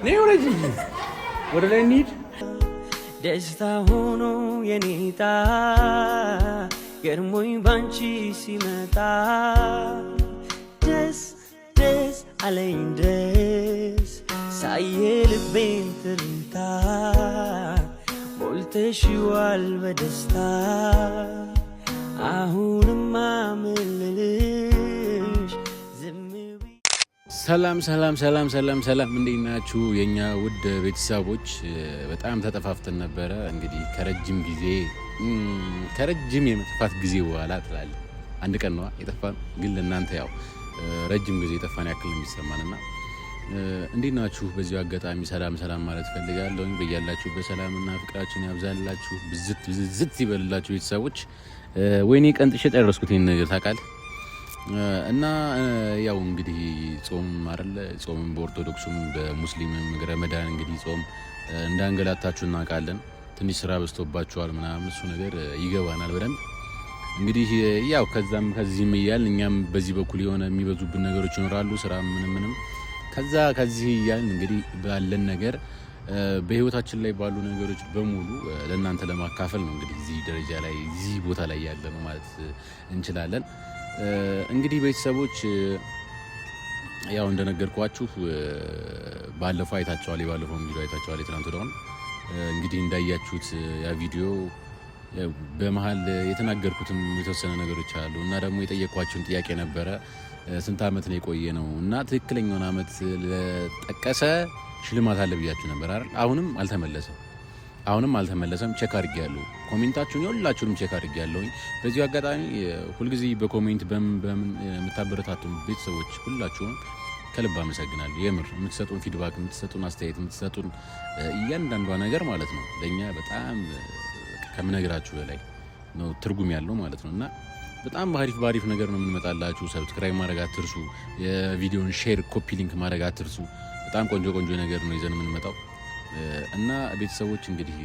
ነይ ወረጂ ወደ ላይ እንሂድ። ደስታ ሆኖ የኔታ ገርሞኝ ባንቺ ሲመጣ ደስ ደስ አለኝ ደስ ሳየ ልቤን ትርታ ሞልተሽዋል በደስታ አሁንማ ምልልሽ ሰላም እንዴት ናችሁ የኛ ውድ ቤተሰቦች? በጣም ተጠፋፍተን ነበረ። እንግዲህ ከረጅም የመጥፋት ጊዜ በኋላ ትላለህ አንድ ቀን ነው የጠፋን፣ ግን ለእናንተ ያው ረጅም ጊዜ የጠፋን ያክል የሚሰማንና እንዴት ናችሁ? በዚሁ አጋጣሚ ሰላም ማለት ፈልጋለሁ። በያላችሁ በሰላምና ፍቅራችሁን ያብዛላችሁ፣ ብዝት ይበልላችሁ ቤተሰቦች። ወይኔ ቀንጥሼ ጨረስኩት ይሄን ነገር ታውቃለህ። እና ያው እንግዲህ ጾም አይደለ? ጾም በኦርቶዶክሱም በሙስሊምም ረመዳን እንግዲህ ጾም እንዳንገላታችሁ እናውቃለን። ትንሽ ስራ በዝቶባችኋል ምናምን፣ እሱ ነገር ይገባናል በደንብ። እንግዲህ ያው ከዚህም እያልን እኛም በዚህ በኩል የሆነ የሚበዙብን ነገሮች ይኖራሉ፣ ስራ ምንም ከዚህ እያልን እንግዲህ ባለን ነገር በህይወታችን ላይ ባሉ ነገሮች በሙሉ ለእናንተ ለማካፈል ነው እንግዲህ እዚህ ደረጃ ላይ እዚህ ቦታ ላይ ያለ ነው ማለት እንችላለን። እንግዲህ ቤተሰቦች ያው እንደነገርኳችሁ ባለፈው አይታችኋል፣ የባለፈውን ቪዲዮ አይታችኋል። የትናንት ወዲያውን እንግዲህ እንዳያችሁት ያ ቪዲዮ በመሀል የተናገርኩትም የተወሰነ ነገሮች አሉ እና ደግሞ የጠየኳችሁን ጥያቄ ነበረ። ስንት አመት ነው የቆየ ነው እና ትክክለኛውን አመት ለጠቀሰ ሽልማት አለ ብያችሁ ነበር አይደል? አሁንም አልተመለሰም። ቼክ አድርጌያለሁ። ኮሜንታችሁን ሁላችሁንም ቼክ አድርጌያለሁ። በዚህ አጋጣሚ ሁልጊዜ በኮሜንት በምን የምታበረታቱን ቤተሰቦች ሁላችሁም ከልብ አመሰግናለሁ። የምር የምትሰጡን ፊድባክ፣ የምትሰጡን አስተያየት፣ የምትሰጡን እያንዳንዷ ነገር ማለት ነው ለኛ በጣም ከምነግራችሁ በላይ ነው ትርጉም ያለው ማለት ነውና በጣም ባሪፍ ነገር ነው የምንመጣላችሁ። ሰብስክራይብ ማድረግ አትርሱ። የቪዲዮን ሼር፣ ኮፒ ሊንክ ማድረግ አትርሱ። በጣም ቆንጆ ነገር ነው ይዘን የምንመጣው እና ቤተሰቦች እንግዲህ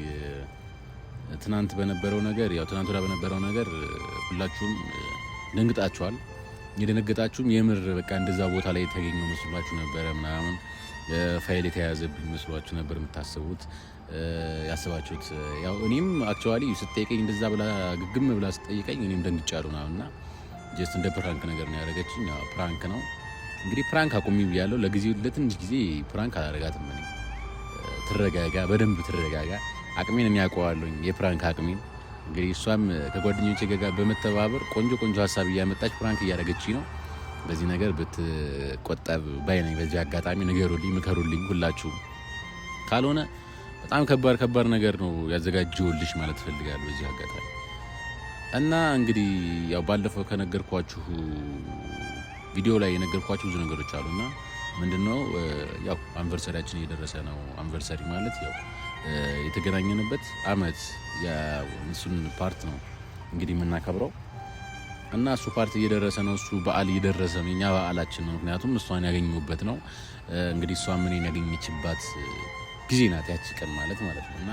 ትናንት ወዲያ በነበረው ነገር ሁላችሁም ደንግጣችኋል። የደነገጣችሁም የምር በቃ እንደዛ ቦታ ላይ የተገኘው መስሏችሁ ነበረ ምናምን ፋይል የተያዘብኝ መስሏችሁ ነበር የምታስቡት ያስባችሁት። ያው እኔም አክቹአሊ ስትጠይቀኝ እንደዛ ብላ ግግም ብላ ስትጠይቀኝ እኔም ደንግጫለሁ ምናምንና ጀስት እንደ ፕራንክ ነገር ነው ያደረገችኝ። ያው ፕራንክ ነው እንግዲህ ፕራንክ አቁሚ ብያለሁ። ለትንሽ ጊዜ ፕራንክ አላደርጋትም እኔ። በደንብ ትረጋጋ። አቅሜን እኔ አውቀዋለሁኝ፣ የፕራንክ አቅሜን። እንግዲህ እሷም ከጓደኞቼ ጋር በመተባበር ቆንጆ ሀሳብ እያመጣች ፕራንክ እያደረገችኝ ነው። በዚህ ነገር ብትቆጠብ ባይ ነኝ። በዚህ አጋጣሚ ንገሩልኝ፣ ምከሩልኝ ሁላችሁም። ካልሆነ በጣም ከባድ ነገር ነው ያዘጋጀውልሽ ማለት ፈልጋለሁ በዚህ አጋጣሚ። እና እንግዲህ ያው ባለፈው ከነገርኳችሁ ቪዲዮ ላይ የነገርኳችሁ ብዙ ነገሮች አሉና ምንድነው ያው አንቨርሰሪያችን እየደረሰ ነው። አንቨርሰሪ ማለት ያው የተገናኘንበት አመት እሱን ፓርት ነው እንግዲህ የምናከብረው እና እሱ ፓርት እየደረሰ ነው። እሱ በዓል እየደረሰ ነው። የኛ በዓላችን ነው። ምክንያቱም እሷን ያገኘሁበት ነው። እንግዲህ እሷ ምንን ያገኘችባት ጊዜ ናት ያቺ ቀን ማለት ነው። እና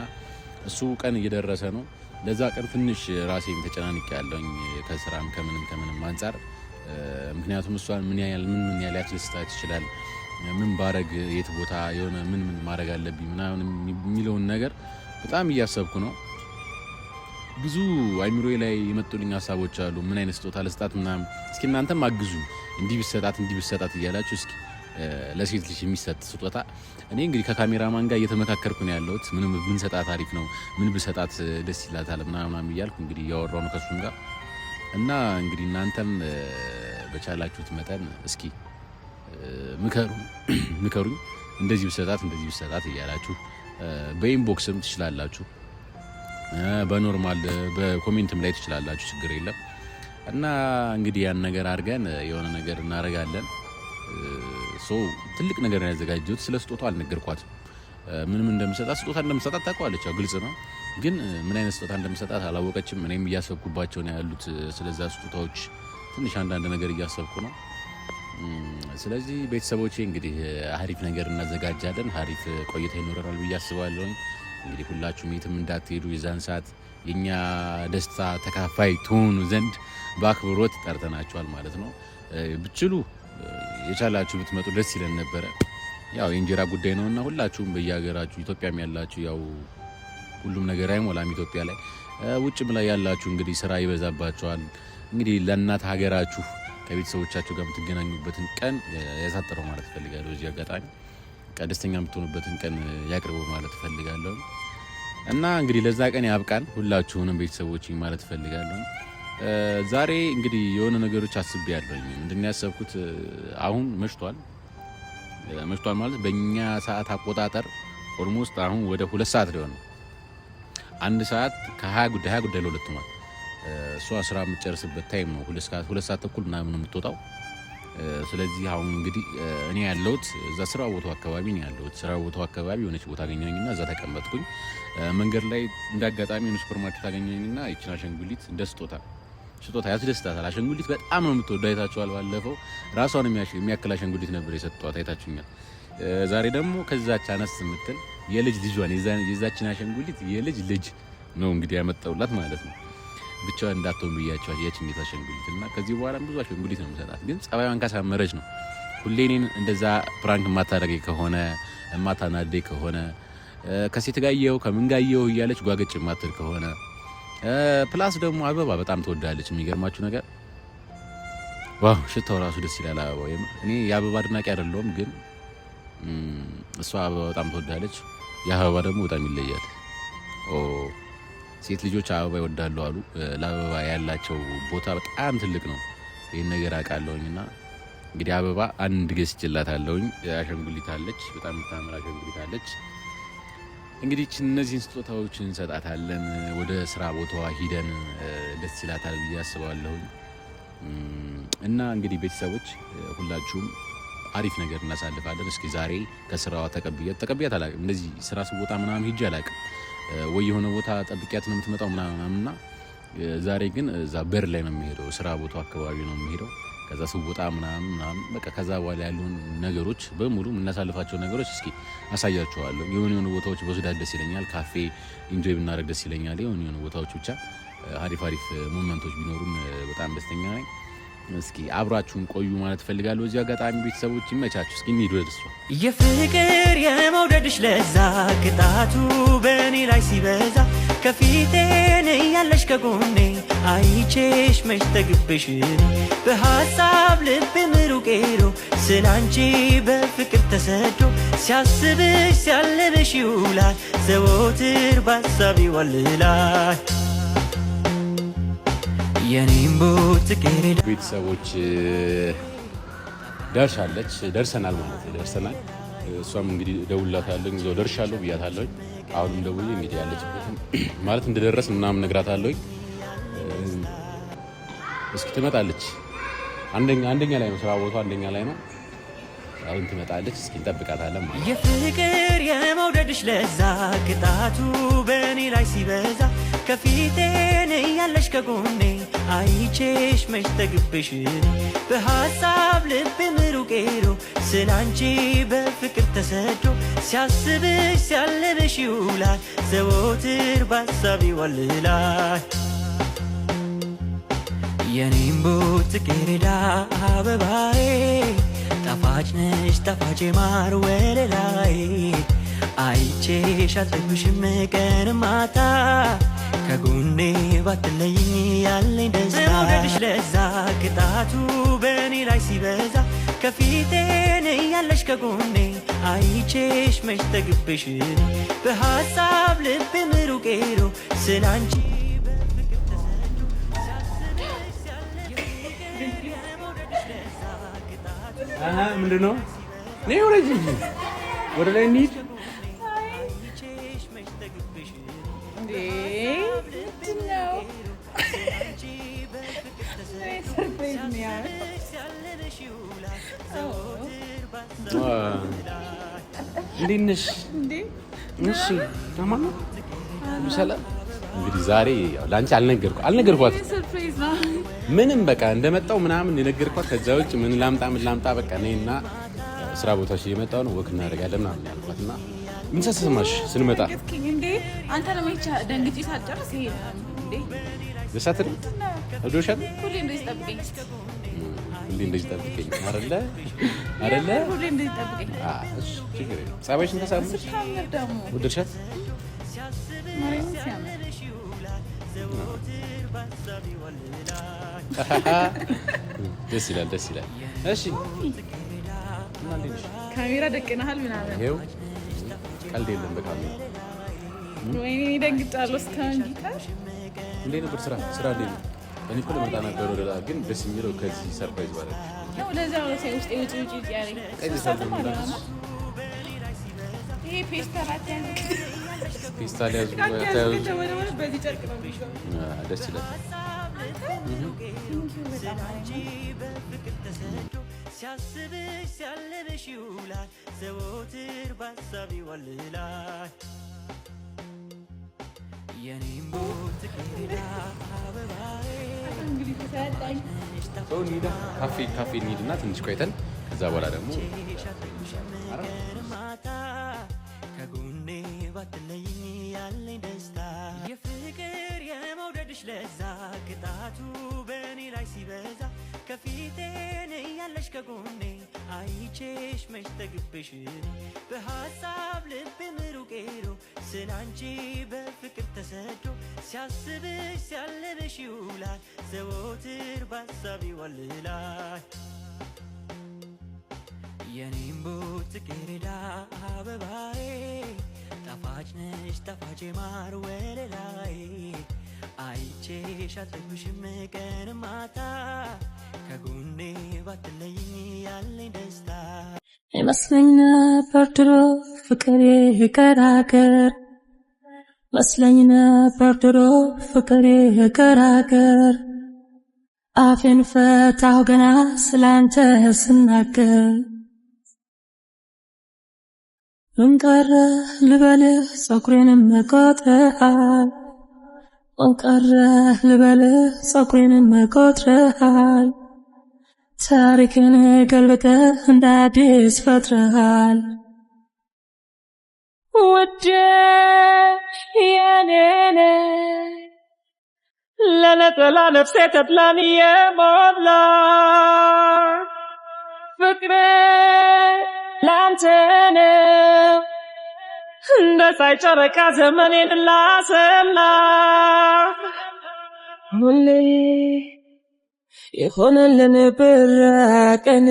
እሱ ቀን እየደረሰ ነው። ለዛ ቀን ትንሽ ራሴን ተጨናንቄ ያለኝ ከስራም ከምንም አንፃር። ምክንያቱም እሷን ምን ያህል ያስደስታት ይችላል፣ ምን ባረግ፣ የት ቦታ የሆነ ምን ማድረግ አለብኝ ምናምን የሚለውን ነገር በጣም እያሰብኩ ነው። ብዙ አይምሮዬ ላይ የመጡልኝ ሀሳቦች አሉ። ምን አይነት ስጦታ ለስጣት ምናምን። እስኪ እናንተም አግዙኝ፣ እንዲህ ብሰጣት እያላችሁ እስኪ ለሴት ልጅ የሚሰጥ ስጦታ። እኔ እንግዲህ ከካሜራማን ጋር እየተመካከርኩ ነው ያለሁት። ምን ብንሰጣት አሪፍ ነው፣ ምን ብሰጣት ደስ ይላታል ምናምን እያልኩ እንግዲህ እያወራሁ ነው ከሱም ጋር እና እንግዲህ እናንተም በቻላችሁት መጠን እስኪ ምከሩኝ። እንደዚህ ብሰጣት እያላችሁ በኢንቦክስም ትችላላችሁ፣ በኖርማል በኮሜንትም ላይ ትችላላችሁ፣ ችግር የለም። እና እንግዲህ ያን ነገር አድርገን የሆነ ነገር እናደርጋለን። ትልቅ ነገር ያዘጋጀሁት። ስለ ስጦታው አልነገርኳትም። ምንም ስጦታ እንደምሰጣት ታውቃለች፣ ግልጽ ነው። ግን ምን አይነት ስጦታ እንደምሰጣት አላወቀችም። እኔም እያሰብኩባቸው ነው ያሉት ስለዛ ስጦታዎች ትንሽ አንዳንድ ነገር እያሰብኩ ነው። ስለዚህ ቤተሰቦቼ እንግዲህ አሪፍ ነገር እናዘጋጃለን። አሪፍ ቆይታ ይኖረናል ብዬ አስባለሁ። እንግዲህ ሁላችሁም የትም እንዳትሄዱ፣ የዛን ሰዓት የኛ ደስታ ተካፋይ ትሆኑ ዘንድ በአክብሮት ጠርተናችኋል ማለት ነው። ብችሉ የቻላችሁ ብትመጡ ደስ ይለን ነበረ። ያው የእንጀራ ጉዳይ ነውና ሁላችሁም በየሀገራችሁ ኢትዮጵያም ያላችሁ ያው ሁሉም ነገር አይሞላም ኢትዮጵያ ላይ ውጭም ላይ ያላችሁ እንግዲህ ስራ ይበዛባችኋል። እንግዲህ ለእናት ሀገራችሁ ከቤተሰቦቻችሁ ጋር የምትገናኙበትን ቀን ያሳጥረው ማለት ፈልጋለሁ። እዚህ አጋጣሚ ደስተኛ የምትሆኑበትን ቀን ያቅርበው ማለት ፈልጋለሁ እና እንግዲህ ለዛ ቀን ያብቃን ሁላችሁንም ቤተሰቦች ማለት ፈልጋለሁ። ዛሬ እንግዲህ የሆነ ነገሮች አስቤያለሁ። ምንድነው ያሰብኩት? አሁን መሽቷል ማለት በእኛ ሰዓት አቆጣጠር ኦልሞስት አሁን ወደ 2 ሰዓት ሊሆን ነው። 1 ሰዓት ከ20 ጉዳይ ለሁለት ነው። እሷ ስራ የምትጨርስበት ታይም ነው 2 ሰዓት ተኩል ምናምን የምትወጣው። ስለዚህ አሁን እንግዲህ እኔ ያለሁት እዛ ስራ ቦታው አካባቢ ነው ያለሁት። ስራ ቦታው አካባቢ የሆነች ቦታ አገኘኝና እዛ ተቀመጥኩኝ። መንገድ ላይ እንዳጋጣሚ የሆነ ሱፐርማርኬት አገኘኝና ይችን አሻንጉሊት እንደ ስጦታ ያስደስታታል። አሻንጉሊት በጣም ነው የምትወደው። አይታችኋል። ባለፈው ራሷን የሚያክል አሻንጉሊት ነበር የሰጧት፣ አይታችሁኛል። ዛሬ ደግሞ ከዛች አነስ የምትል የልጅ ልጇን የዛችን አሻንጉሊት የልጅ ልጅ ነው እንግዲህ ያመጣውላት ማለት ነው። ብቻዋን እንዳትሆን ብያቸዋል ያችን ጌታ አሻንጉሊት እና ከዚህ በኋላ ብዙ አሻንጉሊት ነው የምሰጣት። ግን ጸባዩን ካሳመረች ነው። ሁሌ እኔን እንደዛ ፕራንክ የማታደርገኝ ከሆነ የማታናደኝ ከሆነ ከሴት ጋር እየው ከምን ጋር እየው እያለች ጓገጭ የማትል ከሆነ ፕላስ ደግሞ አበባ በጣም ትወዳለች። የሚገርማችሁ ነገር ዋው ሽታው ራሱ ደስ ይላል አበባው። እኔ የአበባ አድናቂ አይደለሁም፣ ግን እሷ አበባ በጣም ትወዳለች። የአበባ ደግሞ በጣም ይለያል። ሴት ልጆች አበባ ይወዳሉ አሉ። ለአበባ ያላቸው ቦታ በጣም ትልቅ ነው። ይህን ነገር አውቃለሁኝና እንግዲህ አበባ አንድ ገዝቼላታለሁኝ። አሻንጉሊት አለች፣ በጣም የምታምር አሻንጉሊት አለች። እንግዲህ እነዚህን ስጦታዎች እንሰጣታለን። ወደ ስራ ቦታዋ ሂደን ደስ ይላታል ብዬ አስባለሁኝ። እና እንግዲህ ቤተሰቦች ሁላችሁም አሪፍ ነገር እናሳልፋለን። እስኪ ዛሬ ከስራዋ ተቀብያት አላውቅም። እንደዚህ ስራ ስወጣ ምናምን ሂጄ አላውቅም። ወይ የሆነ ቦታ ጠብቂያት ነው የምትመጣው ምናምንና ዛሬ ግን እዛ በር ላይ ነው የሚሄደው። ስራ ቦታው አካባቢ ነው የሚሄደው። ከዛ ስወጣ ምናምን በቃ ከዛ በኋላ ያሉን ነገሮች በሙሉ የምናሳልፋቸው ነገሮች እስኪ አሳያችኋለሁ። የሆኑ ቦታዎች በሱዳን ደስ ይለኛል። ካፌ ኢንጆይ ብናደርግ ደስ ይለኛል። የሆኑ ቦታዎች ብቻ አሪፍ ሞመንቶች ቢኖሩን በጣም ደስተኛ ነኝ። እስኪ አብራችሁን ቆዩ ማለት ፈልጋለሁ። እዚህ አጋጣሚ ቤተሰቦች ይመቻችሁ። እስኪ እንሂድ ወደ እሷ። የፍቅር የመውደድሽ ለዛ ቅጣቱ በእኔ ላይ ሲበዛ ከፊቴን ያለሽ ከጎኔ አይቼሽ መች ተግብሽ በሐሳብ ልቤ ምሩቅ ሄዶ ስላንቺ በፍቅር ተሰዶ ሲያስብሽ ሲያልምሽ ይውላል ዘወትር በሐሳብ ይዋልላል። የኔም ቦት ከሬዳ ቤተሰቦች ደርሰናል ማለት ነው። ደርሰናል። እሷም እንግዲህ ደውላታለሁ ይዘው ደርሻለሁ ብያታለሁ። አሁንም ደውዬ እንግዲህ ያለችበት ማለት እንደደረስ ምናምን ነግራታለሁ። እስኪ ትመጣለች። አንደኛ ላይ ነው ስራ ቦታ አንደኛ ላይ ነው። አሁን ትመጣለች። እስኪ እንጠብቃታለን ማለት የፍቅር የመውደድሽ ለዛ ቅጣቱ በእኔ ላይ ሲበዛ ከፊቴን ያለሽ ከጎኔ አይቼሽ መች ተግብሽ በሐሳብ ልቤ ምሩቅ ሄዶ ስላንቺ በፍቅር ተሰዶ ሲያስብሽ ሲያልምሽ ይውላል ዘወትር በሐሳብ ይዋልላል። የኔም ቦት ከሬዳ አበባዬ ጣፋጭ ነሽ ጣፋጭ ማር ወለላይ አይቼሽ አልጠግብሽም ቀን ማታ ከጎኔ ባትለይኝ ያለኝ ደስታ መውደድሽ ለዛ ቅጣቱ በእኔ ላይ ሲበዛ ከፊቴን ያለሽ ከጎኔ አይቼሽ መች ተግብሽ በሐሳብ ልቤ ምሩቅ ሄዶ ስላንቺ ምንድን ነው? ወደ ላይ እንሂድ። እንዴት ነሽ? እሺ ታማ ነው? ሰላም። እንግዲህ ዛሬ ላንቺ አልነገርኳት ምንም በቃ እንደመጣው ምናምን የነገርኳት። ከዛ ውጭ ምን ላምጣ በቃ ነይና ስራ ቦታሽ እየመጣሁ ነው ወክ እናደርጋለን ምናምን ያልኳትና ምን ተሰማሽ ስንመጣ? እንዴ አንተ ለማይቻ ደንግጬ ሳትጨርስ ይሄ እንዴ ለሳትሪ አዶሻት ሁሌ እንደዚህ ጠብቀኝ። ሁሌ እንደዚህ ጠብቀኝ አይደለ ሁሌ እንደዚህ ጠብቀኝ። እሺ ችግር የለም። ጸባይሽን ተሳምሽ ስታምር ደግሞ ወደድሻት? ማርያምን ሲያምር ደስ ይላል። እሺ ካሜራ ደቅነሃል ምናምን። ይኸው ቀልድ የለም በካሜራ። ወይኔ ደንግጫለሁ። እስካሁን ጊታር እንዴት ነበር ስራ እንዴት ነው? እኔ እኮ ልመጣ ነበር ወደ ላይ፣ ግን ደስ የሚለው ከዚህ ሰርፕራይዝ ማለት ነው። ለዛ ነው ሳይ ውስጥ ውጪ ያለኝ ይሄ ፔስታል ያዙ በዚህ ጨርቅ ነው የሚሾው። ደስ ይላል። ሲያስብሽ ሲያለምሽ ይውላል ዘወትር ባሳብ ይወልላል የኔም ቦት ከሄዳ አበባዬ እንግዲህ ተሳጣኝ ሰው ኒዳ ካፌ እንሂድና ትንሽ ቆይተን ከዛ በኋላ ደግሞ ማታ ከጎኔ ባትለይኝ ያለኝ ደስታ የፍቅር የመውደድሽ ለዛ ቅጣቱ በእኔ ላይ ሲበዛ ከፊቴን እያለሽ ከጎኔ አይቼሽ መች ተግብሽ በሀሳብ ልብ ምሩቅ ሄዶ ስላንቺ በፍቅር ተሰዶ ሲያስብሽ ሲያለምሽ ይውላል ዘወትር ባሳብ ይወልላል የኔም ቦት ጽጌረዳ አበባዬ ጣፋጭ ነሽ ጣፋጭ ማር ወለላይ አይቼሽ አልጠግብሽም ቀን ማታ ከጎኔ ባትለይኝ ያለኝ ደስታ ይመስለኝ ነበር ድሮ ፍቅሬ ገራገር መስለኝ ነበር ድሮ ፍቅሬ ገራገር አፌን ፈታሁ ገና ስላንተ ስናገር እንቀረ ልበልህ ፀጉሬንም መቆጥረሃል እንቀረ ልበልህ ፀጉሬንም መቆጥረሃል ታሪክን ገልብጠህ እንደ አዲስ ፈጥረሃል ውዴ የኔነ ለነጠላ ነፍሴ ተድላን የሞላ ፍቅሬ ላንተ ነው እንደ ፀሐይ ጨረቃ ዘመኔን ላሰላ ሁሌ የሆነልን ብራቀን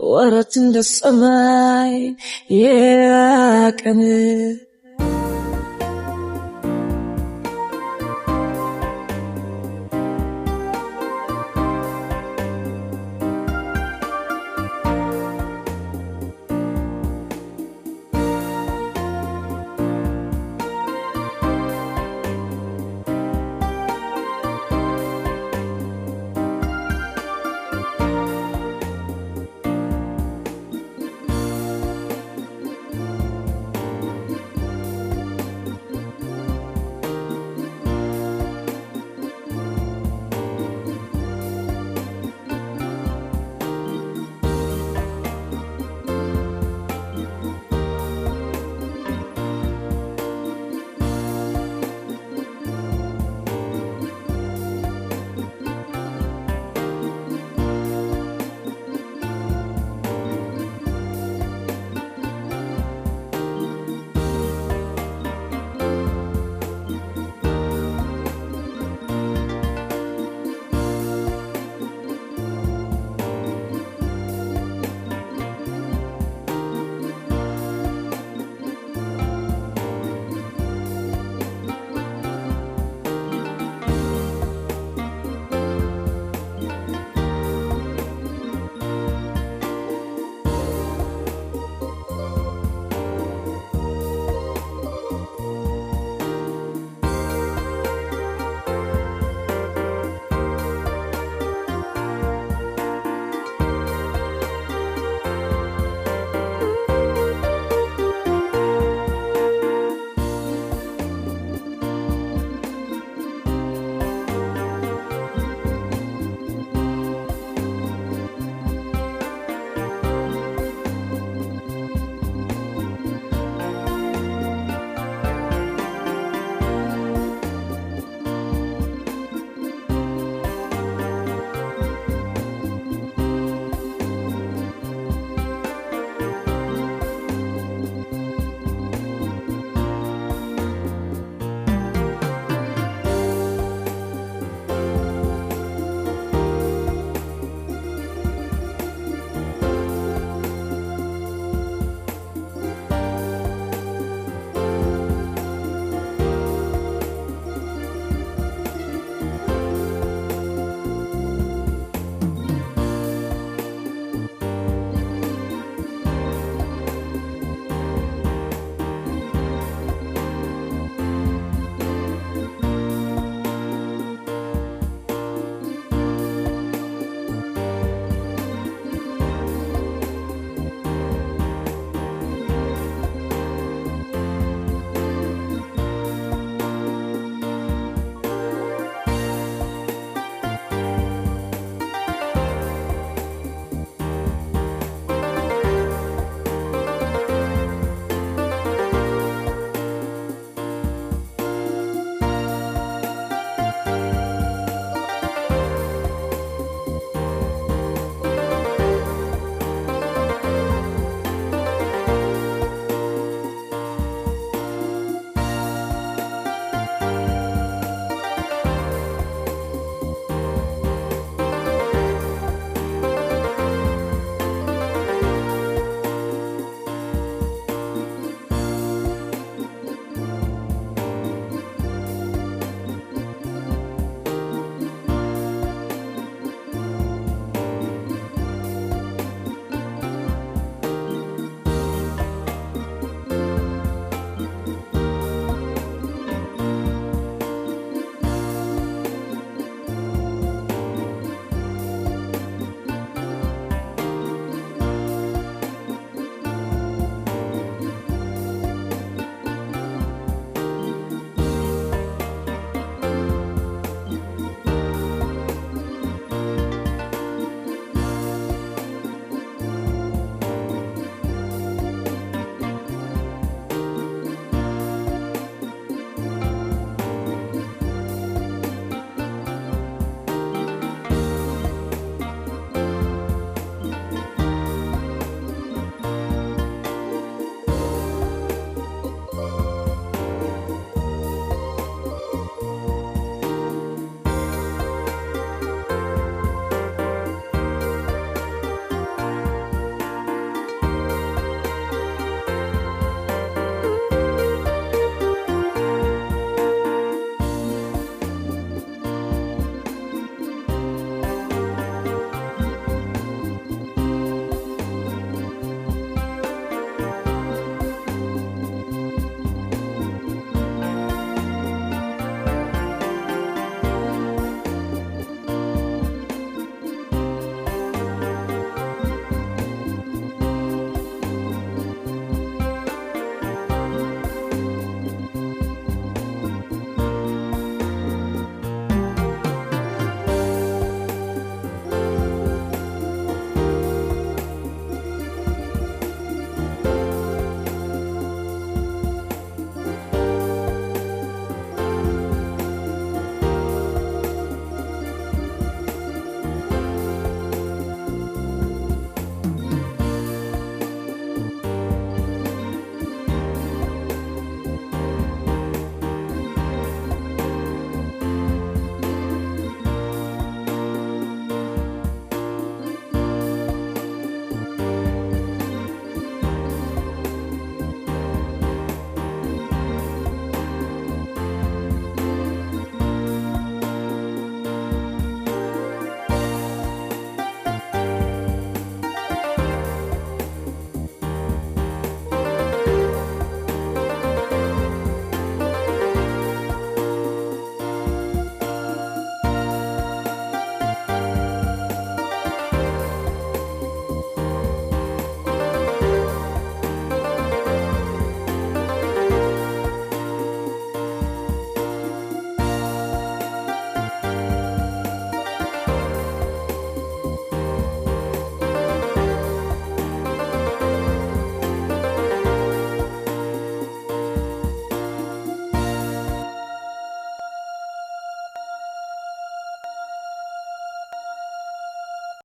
ወረት እንደ ሰማይ የቀን